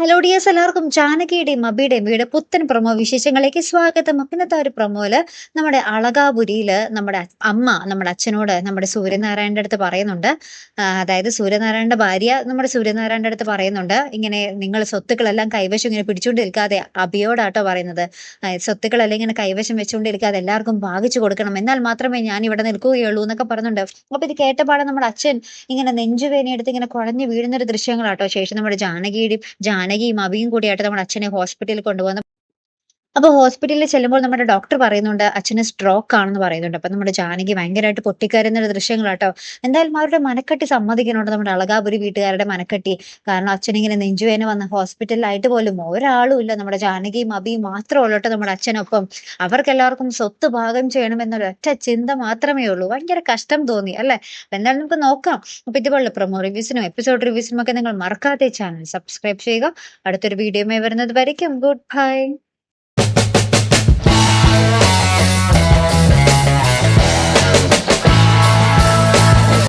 Hello dears, എല്ലാവർക്കും ജാനകിയുടെയും അബിയുടെയും വീട് പുത്തൻ പ്രൊമോ വിശേഷങ്ങളിലേക്ക് സ്വാഗതം. ഇന്നത്തെ ഒരു പ്രൊമോയില് നമ്മുടെ അളകാപുരിയില് അമ്മ നമ്മുടെ അച്ഛനോട് നമ്മുടെ സൂര്യനാരായണന്റെ അടുത്ത് പറയുന്നുണ്ട്. അതായത് സൂര്യനാരായണന്റെ ഭാര്യ നമ്മുടെ സൂര്യനാരായണന്റെ അടുത്ത് പറയുന്നുണ്ട്, ഇങ്ങനെ നിങ്ങൾ സ്വത്തുക്കളെല്ലാം കൈവശം ഇങ്ങനെ പിടിച്ചുകൊണ്ട് നിൽക്കാതെ, അബിയോടാട്ടോ പറയുന്നത്, സ്വത്തുക്കളെല്ലാം ഇങ്ങനെ കൈവശം വെച്ചുകൊണ്ട് നിൽക്കാതെ എല്ലാവർക്കും ഭാഗിച്ചു കൊടുക്കണം, എന്നാൽ മാത്രമേ ഞാൻ ഇവിടെ നിൽക്കുകയുള്ളൂ എന്നൊക്കെ പറയുന്നുണ്ട്. അപ്പൊ ഇത് കേട്ടപാടെ നമ്മുടെ അച്ഛൻ ഇങ്ങനെ നെഞ്ചുവേദനയെടുത്ത് ഇങ്ങനെ കുഴഞ്ഞു വീഴുന്ന ഒരു ദൃശ്യങ്ങളാട്ടോ. ശേഷം നമ്മുടെ ജാനകിയും അഭിയും കൂടിയായിട്ട് നമ്മുടെ അച്ഛനെ ഹോസ്പിറ്റലിൽ കൊണ്ടുപോകുന്നു. അപ്പൊ ഹോസ്പിറ്റലിൽ ചെല്ലുമ്പോൾ നമ്മുടെ ഡോക്ടർ പറയുന്നുണ്ട് അച്ഛന് സ്ട്രോക്ക് ആണെന്ന് പറയുന്നുണ്ട്. അപ്പൊ നമ്മുടെ ജാനകി ഭയങ്കരമായിട്ട് പൊട്ടിക്കരയുന്ന ഒരു ദൃശ്യങ്ങളാട്ടോ. എന്തായാലും അവരുടെ മനക്കെട്ടി സമ്മതിക്കുന്നുണ്ട്, നമ്മുടെ അളകാപുരി വീട്ടുകാരുടെ മനക്കെട്ടി. കാരണം അച്ഛനിങ്ങനെ നെഞ്ചുവേദന വന്ന ഹോസ്പിറ്റലിലായിട്ട് പോലും ഒരാളും ഇല്ല, നമ്മുടെ ജാനകിയും അഭിയും മാത്രമേ ഉള്ളൂട്ടോ നമ്മുടെ അച്ഛനൊപ്പം. അവർക്കെല്ലാവർക്കും സ്വത്ത് ഭാഗം ചെയ്യണമെന്നൊരു ഒറ്റ ചിന്ത മാത്രമേ ഉള്ളൂ. ഭയങ്കര കഷ്ടം തോന്നി അല്ലെ? എന്തായാലും നമുക്ക് നോക്കാം. അപ്പൊ ഇതുപോലുള്ള പ്രൊമോ റിവ്യൂസിനും എപ്പിസോഡ് റിവ്യൂസിനും ഒക്കെ നിങ്ങൾ മറക്കാതെ ചാനൽ സബ്സ്ക്രൈബ് ചെയ്യുക. അടുത്തൊരു വീഡിയോയുമായി വരുന്നത് വരയ്ക്കും ഗുഡ് ബൈ.